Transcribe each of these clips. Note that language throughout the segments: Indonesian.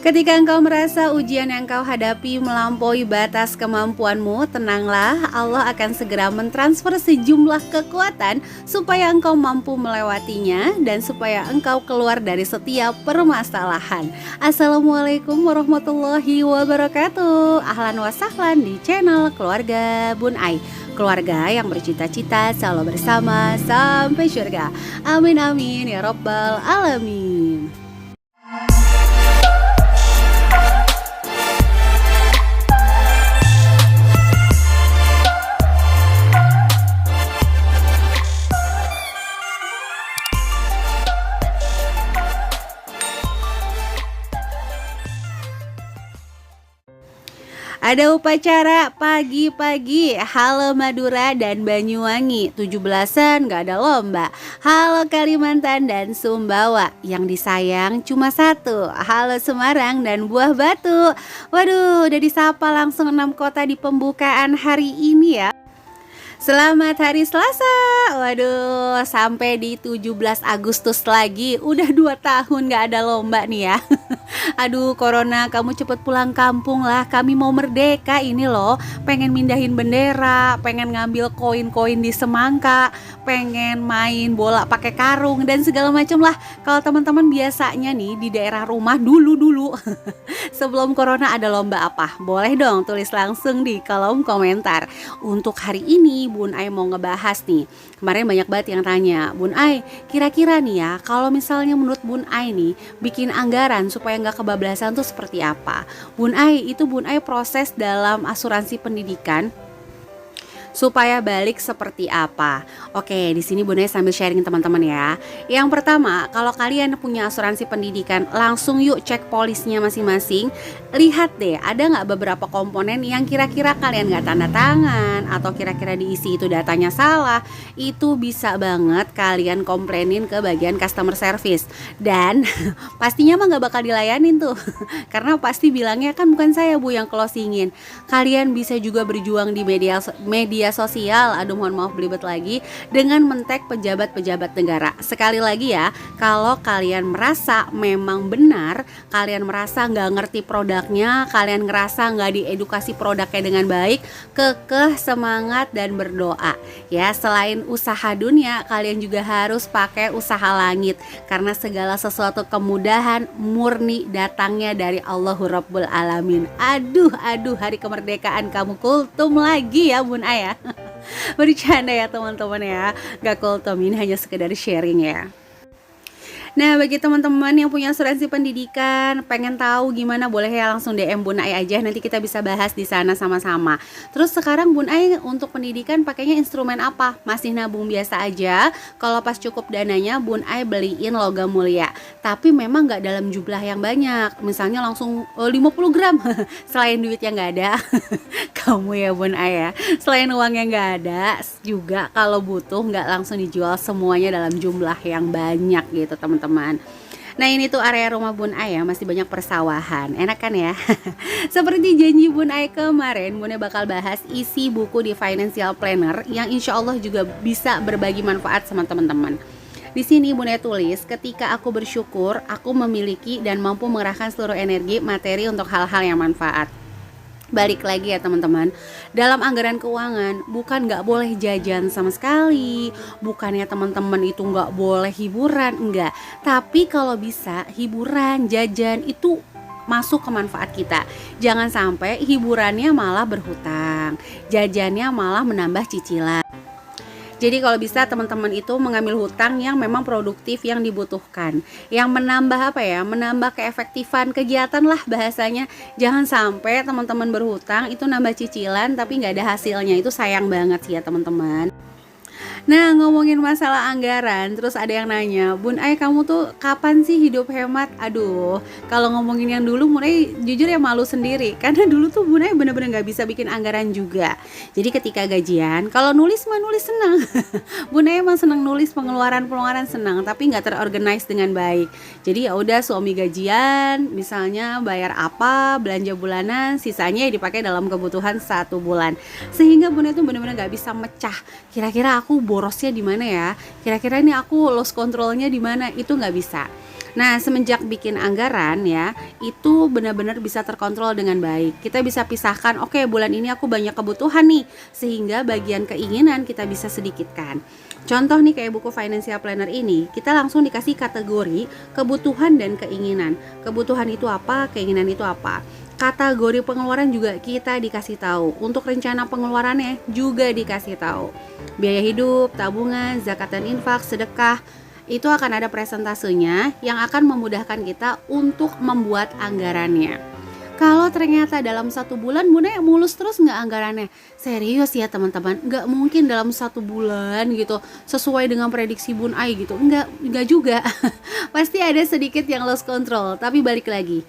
Ketika engkau merasa ujian yang kau hadapi melampaui batas kemampuanmu, tenanglah, Allah akan segera mentransfer sejumlah kekuatan supaya engkau mampu melewatinya dan supaya engkau keluar dari setiap permasalahan. Assalamualaikum warahmatullahi wabarakatuh. Ahlan wa sahlan di channel Keluarga Bun Ai. Keluarga yang bercita-cita selalu bersama sampai surga. Amin amin ya rabbal alamin. Ada upacara pagi-pagi, halo Madura dan Banyuwangi, 17-an gak ada lomba. Halo Kalimantan dan Sumbawa, yang disayang cuma satu, halo Semarang dan Buah Batu. Waduh, udah disapa langsung 6 kota di pembukaan hari ini ya. Selamat hari Selasa. Waduh, sampai di 17 Agustus lagi. Udah 2 tahun gak ada lomba nih ya. Aduh, Corona, kamu cepet pulang kampung lah. Kami mau merdeka ini loh. Pengen mindahin bendera, pengen ngambil koin-koin di semangka, pengen main bola pakai karung dan segala macam lah. Kalau teman-teman biasanya nih di daerah rumah dulu sebelum Corona ada lomba apa? Boleh dong tulis langsung di kolom komentar. Untuk hari ini Bun Ai mau ngebahas nih. Kemarin banyak banget yang tanya, Bun Ai, kira-kira nih ya, kalau misalnya menurut Bun Ai nih, bikin anggaran supaya nggak kebablasan tuh seperti apa? Bun Ai, itu Bun Ai proses dalam asuransi pendidikan supaya balik seperti apa. Oke, di sini Bun Ai sambil sharing teman-teman ya. Yang pertama, kalau kalian punya asuransi pendidikan, langsung yuk cek polisnya masing-masing. Lihat deh, ada nggak beberapa komponen yang kira-kira kalian nggak tanda tangan atau kira-kira diisi itu datanya salah. Itu bisa banget kalian komplainin ke bagian customer service. Dan pastinya mah nggak bakal dilayanin tuh. Karena pasti bilangnya kan bukan saya Bu yang closingin. Kalian bisa juga berjuang di media sosial, aduh mohon maaf belibet lagi, dengan men-tag pejabat-pejabat negara. Sekali lagi ya, kalau kalian merasa memang benar, kalian merasa nggak ngerti produknya, kalian ngerasa nggak diedukasi produknya dengan baik, kekeh, semangat, dan berdoa. Ya, selain usaha dunia, kalian juga harus pakai usaha langit, karena segala sesuatu kemudahan murni datangnya dari Allahu Rabbul Alamin. Aduh, hari kemerdekaan kamu kultum lagi ya Bun Ai ya. Bercanda ya teman-teman ya, gak kultum, ini hanya sekedar sharing ya. Nah, bagi teman-teman yang punya asuransi pendidikan, pengen tahu gimana, boleh ya langsung DM Bun Ai aja, nanti kita bisa bahas di sana sama-sama. Terus sekarang Bun Ai untuk pendidikan pakainya instrumen apa? Masih nabung biasa aja. Kalau pas cukup dananya Bun Ai beliin logam mulia. Tapi memang nggak dalam jumlah yang banyak. Misalnya langsung 50 gram. Selain duit yang nggak ada, kamu ya Bun Ai ya. Selain uang yang nggak ada, juga kalau butuh nggak langsung dijual semuanya dalam jumlah yang banyak gitu teman-teman. Nah, ini tuh area rumah Bun Ai ya, masih banyak persawahan. Enak kan ya? Seperti janji Bun Ai kemarin, Bun Ai bakal bahas isi buku di Financial Planner yang insya Allah juga bisa berbagi manfaat sama teman-teman. Di sini Bun Ai tulis, ketika aku bersyukur, aku memiliki dan mampu mengerahkan seluruh energi materi untuk hal-hal yang manfaat. Balik lagi ya teman-teman, dalam anggaran keuangan bukan nggak boleh jajan sama sekali, bukannya teman-teman itu nggak boleh hiburan, enggak. Tapi kalau bisa hiburan, jajan itu masuk ke manfaat kita. Jangan sampai hiburannya malah berhutang, jajannya malah menambah cicilan. Jadi kalau bisa teman-teman itu mengambil hutang yang memang produktif, yang dibutuhkan, yang menambah apa ya, menambah keefektifan kegiatan lah bahasanya. Jangan sampai teman-teman berhutang itu nambah cicilan tapi nggak ada hasilnya, itu sayang banget sih ya teman-teman. Nah, ngomongin masalah anggaran, terus ada yang nanya, Bun Ai kamu tuh kapan sih hidup hemat? Aduh, kalau ngomongin yang dulu Bun Ai jujur ya malu sendiri, karena dulu tuh Bun Ai bener-bener gak bisa bikin anggaran juga. Jadi ketika gajian, kalau nulis mah nulis senang. Bun Ai emang senang nulis, pengeluaran senang, tapi gak terorganize dengan baik. Jadi ya udah, suami gajian, misalnya bayar apa, belanja bulanan, sisanya ya dipakai dalam kebutuhan 1 bulan. Sehingga Bun Ai tuh bener-bener gak bisa mecah, kira-kira aku borosnya di mana ya, kira-kira ini aku lost controlnya di mana, itu nggak bisa. Nah, semenjak bikin anggaran ya, itu benar-benar bisa terkontrol dengan baik. Kita bisa pisahkan, oke, bulan ini aku banyak kebutuhan nih, sehingga bagian keinginan kita bisa sedikitkan. Contoh nih kayak buku Financial Planner ini, kita langsung dikasih kategori kebutuhan dan keinginan. Kebutuhan itu apa, keinginan itu apa. Kategori pengeluaran juga kita dikasih tahu. Untuk rencana pengeluarannya juga dikasih tahu. Biaya hidup, tabungan, zakat dan infak, sedekah, itu akan ada presentasenya yang akan memudahkan kita untuk membuat anggarannya. Kalau ternyata dalam 1 bulan Bun Ai mulus terus nggak anggarannya? Serius ya teman-teman, nggak mungkin dalam 1 bulan gitu sesuai dengan prediksi Bun Ai gitu. Nggak juga. Pasti ada sedikit yang lost control. Tapi balik lagi,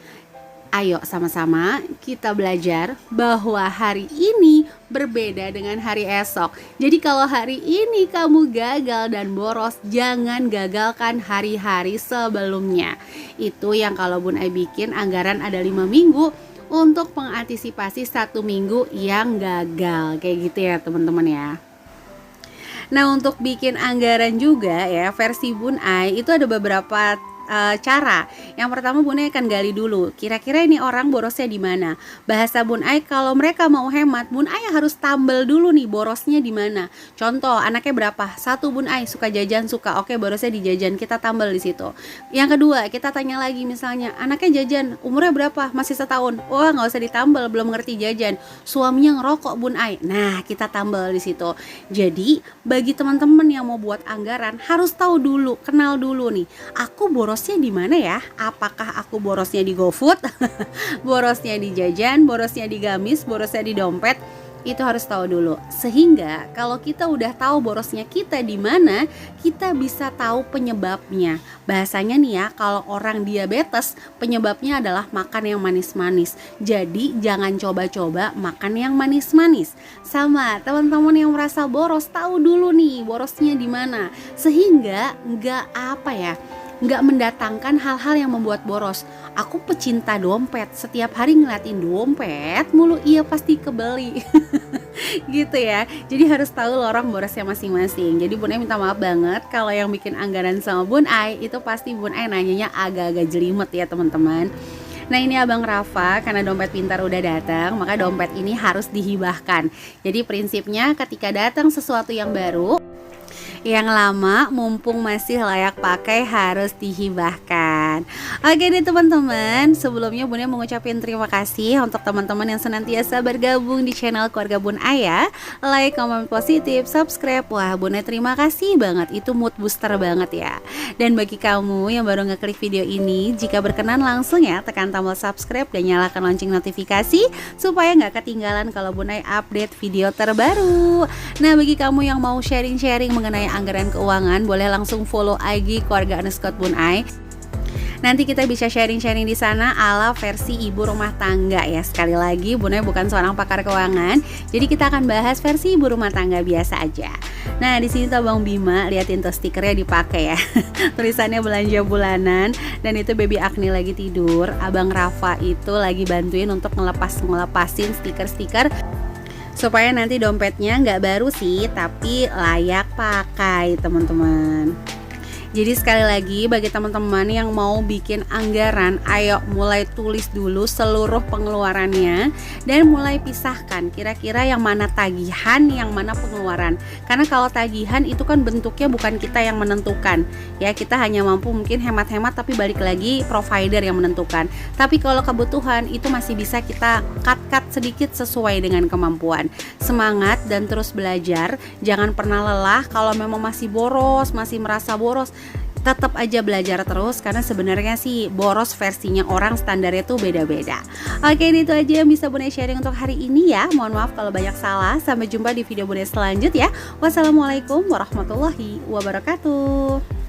ayo sama-sama kita belajar bahwa hari ini berbeda dengan hari esok. Jadi kalau hari ini kamu gagal dan boros, jangan gagalkan hari-hari sebelumnya. Itu yang kalau Bun Ai bikin anggaran ada 5 minggu untuk mengantisipasi 1 minggu yang gagal. Kayak gitu ya teman-teman ya. Nah, untuk bikin anggaran juga ya versi Bun Ai itu ada beberapa cara. Yang pertama Bun Ai akan gali dulu, kira-kira ini orang borosnya di mana. Bahasa Bun Ai, kalau mereka mau hemat, Bun Ai harus tambal dulu nih borosnya di mana. Contoh, anaknya berapa? 1 Bun Ai suka jajan, suka. Oke, borosnya di jajan, kita tambal di situ. Yang kedua, kita tanya lagi misalnya, anaknya jajan, umurnya berapa? Masih 1 tahun. Wah, nggak usah ditambal, belum ngerti jajan. Suaminya ngerokok Bun Ai. Nah, kita tambal di situ. Jadi, bagi teman-teman yang mau buat anggaran harus tahu dulu, kenal dulu nih. Aku borosnya di mana ya? Apakah aku borosnya di GoFood, borosnya di jajan, borosnya di gamis, borosnya di dompet? Itu harus tahu dulu. Sehingga kalau kita udah tahu borosnya kita di mana, kita bisa tahu penyebabnya. Bahasanya nih ya, kalau orang diabetes, penyebabnya adalah makan yang manis-manis. Jadi jangan coba-coba makan yang manis-manis. Sama teman-teman yang merasa boros, tahu dulu nih borosnya di mana. Sehingga nggak mendatangkan hal-hal yang membuat boros. Aku pecinta dompet, setiap hari ngeliatin dompet mulu, iya pasti kebeli. Gitu ya. Jadi harus tahu lorong borosnya masing-masing. Jadi Bun Ai minta maaf banget kalau yang bikin anggaran sama Bun Ai itu pasti Bun Ai nanyanya agak-agak jelimet ya teman-teman. Nah, ini Abang Rafa, karena dompet pintar udah datang, maka dompet ini harus dihibahkan. Jadi prinsipnya ketika datang sesuatu yang baru, yang lama mumpung masih layak pakai harus dihibahkan. Oke nih teman-teman, sebelumnya Bun Ai mengucapkan terima kasih untuk teman-teman yang senantiasa bergabung di channel keluarga Bun Ai ya. Like, komen positif, subscribe. Wah, Bun Ai terima kasih banget, itu mood booster banget ya. Dan bagi kamu yang baru ngeklik video ini, jika berkenan langsung ya tekan tombol subscribe dan nyalakan lonceng notifikasi supaya nggak ketinggalan kalau Bun Ai update video terbaru. Nah, bagi kamu yang mau sharing-sharing mengenai anggaran keuangan, boleh langsung follow IG keluarga_Bun Ai. Nanti kita bisa sharing-sharing di sana ala versi ibu rumah tangga ya. Sekali lagi, Bun Ai bukan seorang pakar keuangan, jadi kita akan bahas versi ibu rumah tangga biasa aja. Nah, di sini tuh Bang Bima, liatin tuh stikernya dipakai ya. Tulisannya belanja bulanan, dan itu Baby Agni lagi tidur. Abang Rafa itu lagi bantuin untuk ngelepasin stiker-stiker supaya nanti dompetnya nggak baru sih, tapi layak pakai teman-teman. Jadi sekali lagi bagi teman-teman yang mau bikin anggaran, ayo mulai tulis dulu seluruh pengeluarannya dan mulai pisahkan kira-kira yang mana tagihan, yang mana pengeluaran. Karena kalau tagihan itu kan bentuknya bukan kita yang menentukan. Ya, kita hanya mampu mungkin hemat-hemat, tapi balik lagi provider yang menentukan. Tapi kalau kebutuhan itu masih bisa kita cut-cut sedikit sesuai dengan kemampuan. Semangat dan terus belajar, jangan pernah lelah. Kalau memang masih boros, masih merasa boros, tetap aja belajar terus, karena sebenarnya sih boros versinya orang standarnya tuh beda-beda. Oke, itu aja yang bisa Bun Ai sharing untuk hari ini ya. Mohon maaf kalau banyak salah. Sampai jumpa di video Bun Ai selanjutnya. Wassalamualaikum warahmatullahi wabarakatuh.